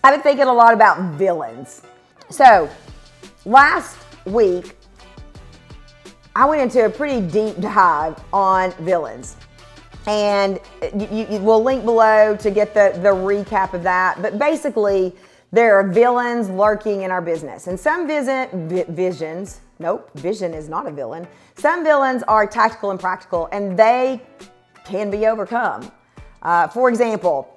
I've been thinking a lot about villains. So last week, I went into a pretty deep dive on villains. And we'll link below to get the recap of that. But basically, there are villains lurking in our business. And some vision is not a villain. Some villains are tactical and practical, and they can be overcome. For example,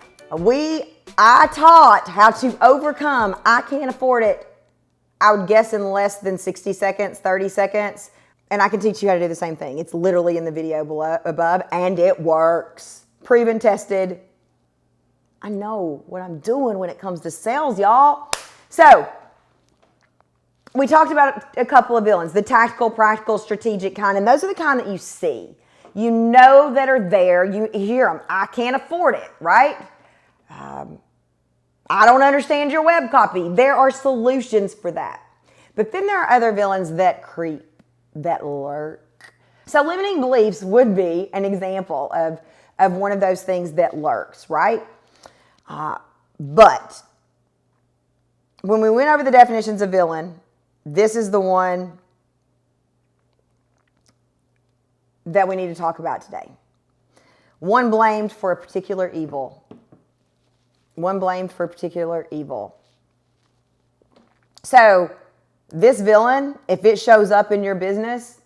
I taught how to overcome I can't afford it, I would guess in less than 60 seconds, 30 seconds. And I can teach you how to do the same thing. It's literally in the video above, and it works. Proven, tested. I know what I'm doing when it comes to sales, y'all. So, we talked about a couple of villains, the tactical, practical, strategic kind, and those are the kind that you see. You know that are there. You hear them. I can't afford it, right? I don't understand your web copy. There are solutions for that. But then there are other villains that creep, that lurk. So limiting beliefs would be an example of one of those things that lurks, right? But when we went over the definitions of villain, this is the one that we need to talk about today. One blamed for a particular evil. One blamed for a particular evil. So this villain, if it shows up in your business,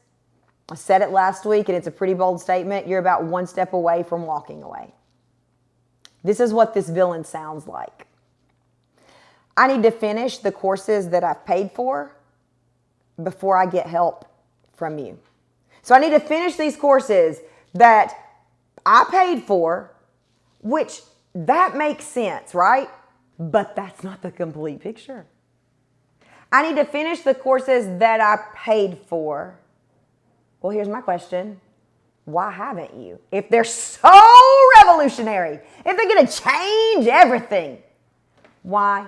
I said it last week and it's a pretty bold statement, you're about one step away from walking away. This is what this villain sounds like. I need to finish the courses that I've paid for before I get help from you. So I need to finish these courses that I paid for, which that makes sense, right? But that's not the complete picture. I need to finish the courses that I paid for. Well, here's my question. Why haven't you? If they're so revolutionary, if they're going to change everything, why?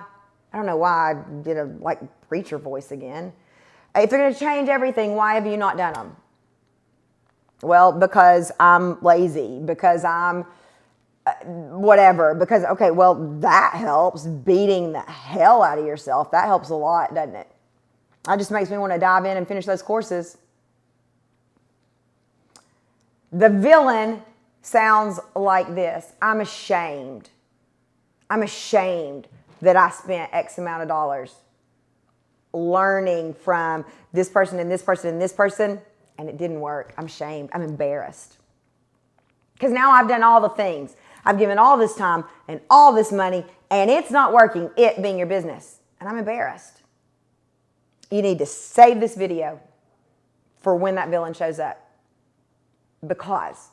I don't know why I did a preacher voice again. If they're going to change everything, why have you not done them? Well, because I'm lazy, because I'm whatever, because, okay, well, that helps. Beating the hell out of yourself, that helps a lot, doesn't it? That just makes me want to dive in and finish those courses. The villain sounds like this. I'm ashamed. I'm ashamed that I spent X amount of dollars learning from this person and this person and this person, and it didn't work. I'm ashamed. I'm embarrassed. Because now I've done all the things. I've given all this time and all this money, and it's not working, it being your business. And I'm embarrassed. You need to save this video for when that villain shows up. Because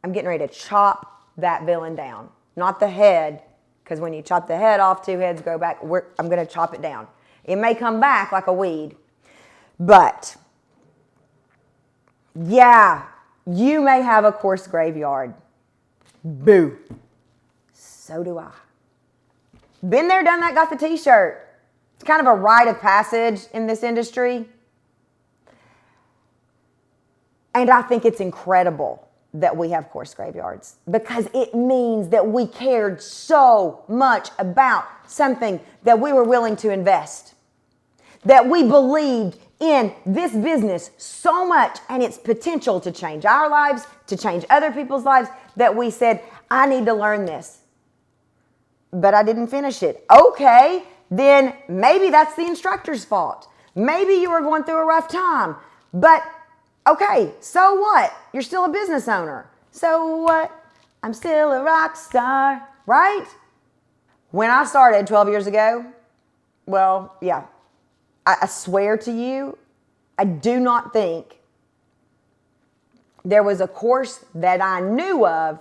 I'm getting ready to chop that villain down. Not the head, because when you chop the head off, two heads go back. I'm going to chop it down. It may come back like a weed. But, yeah, you may have a course graveyard. Boo. So do I. Been there, done that, got the t-shirt. It's kind of a rite of passage in this industry. And I think it's incredible that we have course graveyards because it means that we cared so much about something that we were willing to invest, that we believed in this business so much and its potential to change our lives, to change other people's lives, that we said, I need to learn this. But I didn't finish it. Okay, then maybe that's the instructor's fault. Maybe you were going through a rough time. But, okay, so what? You're still a business owner. So what? I'm still a rock star, right? When I started 12 years ago, well, yeah, I swear to you, I do not think there was a course that I knew of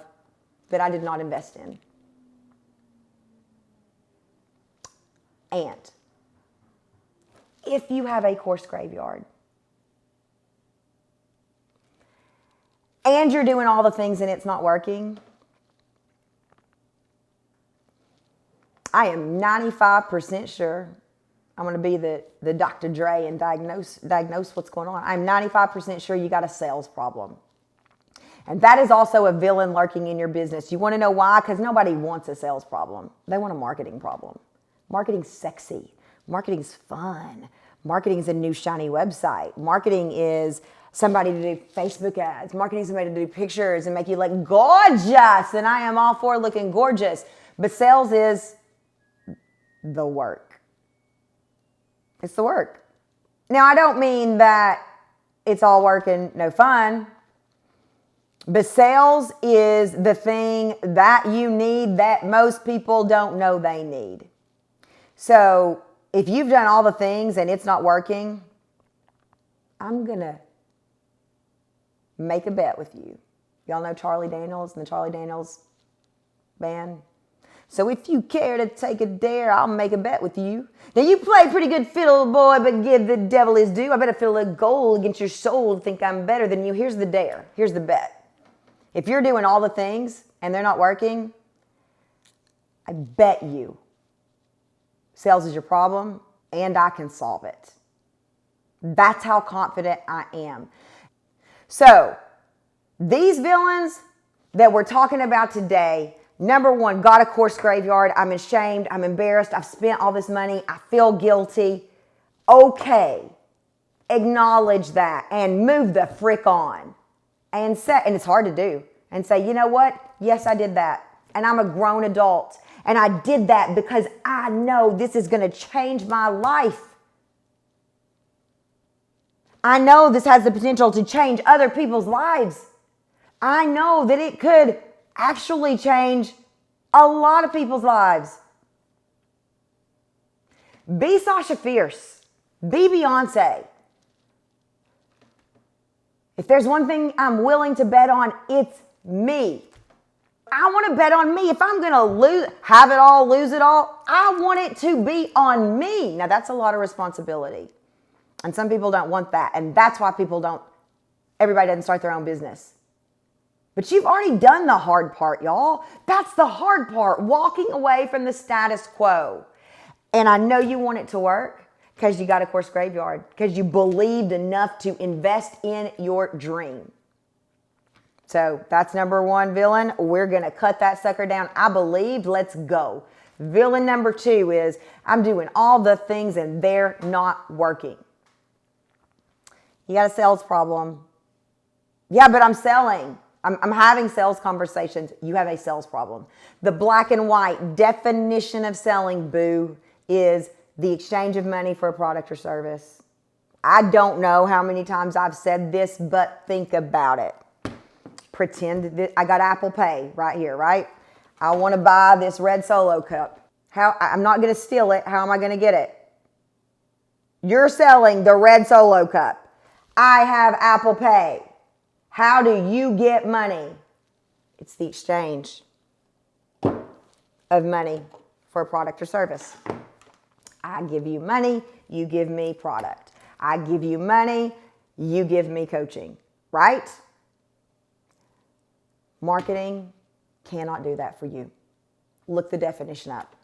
that I did not invest in. And if you have a course graveyard and you're doing all the things and it's not working, I am 95% sure I'm going to be the Dr. Dre and diagnose what's going on. I'm 95% sure you got a sales problem. And that is also a villain lurking in your business. You want to know why? Because nobody wants a sales problem. They want a marketing problem. Marketing's sexy. Marketing's fun. Marketing's a new shiny website. Marketing is somebody to do Facebook ads. Marketing is somebody to do pictures and make you look gorgeous. And I am all for looking gorgeous. But sales is the work. It's the work. Now, I don't mean that it's all work and no fun. But sales is the thing that you need that most people don't know they need. So if you've done all the things and it's not working, I'm going to make a bet with you. Y'all know Charlie Daniels and the Charlie Daniels band? So if you care to take a dare, I'll make a bet with you. Now you play pretty good fiddle, boy, but give the devil his due. I bet I feel a goal against your soul to think I'm better than you. Here's the dare. Here's the bet. If you're doing all the things and they're not working, I bet you sales is your problem and I can solve it. That's how confident I am. So these villains that we're talking about today, number one, got a course graveyard. I'm ashamed. I'm embarrassed. I've spent all this money. I feel guilty. Okay. Acknowledge that and move the frick on. And it's hard to do. And say, you know what? Yes, I did that. And I'm a grown adult. And I did that because I know this is going to change my life. I know this has the potential to change other people's lives. I know that it could actually change a lot of people's lives. Be Sasha Fierce. Be Beyonce. If there's one thing I'm willing to bet on, it's me. I want to bet on me. If I'm going to have it all, lose it all, I want it to be on me. Now, that's a lot of responsibility. And some people don't want that. And that's why everybody doesn't start their own business. But you've already done the hard part, y'all. That's the hard part, walking away from the status quo. And I know you want it to work because you got a course graveyard, because you believed enough to invest in your dream. So that's number one villain. We're going to cut that sucker down. I believed. Let's go. Villain number two is I'm doing all the things and they're not working. You got a sales problem. Yeah, but I'm selling. I'm having sales conversations. You have a sales problem. The black and white definition of selling, boo, is the exchange of money for a product or service. I don't know how many times I've said this, but think about it. Pretend that I got Apple Pay right here, right? I want to buy this red Solo cup. I'm not going to steal it. How am I going to get it? You're selling the red Solo cup. I have Apple Pay. How do you get money? It's the exchange of money for a product or service. I give you money, you give me product. I give you money, you give me coaching, right? Marketing cannot do that for you. Look the definition up.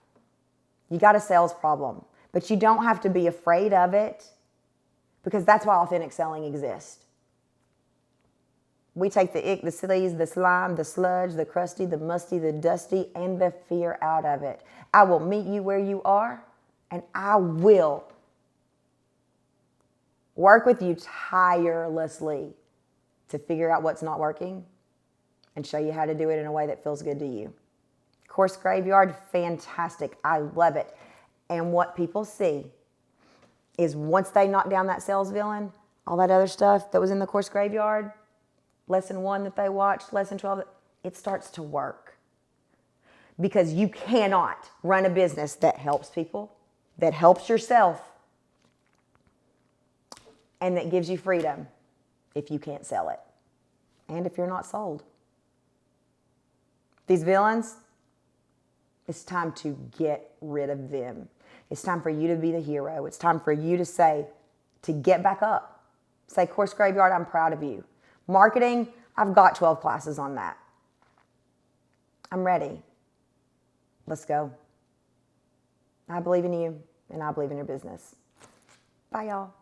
You got a sales problem, but you don't have to be afraid of it because that's why authentic selling exists. We take the ick, the sleaze, the slime, the sludge, the crusty, the musty, the dusty, and the fear out of it. I will meet you where you are, and I will work with you tirelessly to figure out what's not working and show you how to do it in a way that feels good to you. Course graveyard, fantastic. I love it. And what people see is once they knock down that sales villain, all that other stuff that was in the course graveyard, lesson 1 that they watched, lesson 12, it starts to work. Because you cannot run a business that helps people, that helps yourself, and that gives you freedom if you can't sell it. And if you're not sold. These villains, it's time to get rid of them. It's time for you to be the hero. It's time for you to get back up. Say, Course Graveyard, I'm proud of you. Marketing, I've got 12 classes on that. I'm ready. Let's go. I believe in you, and I believe in your business. Bye, y'all.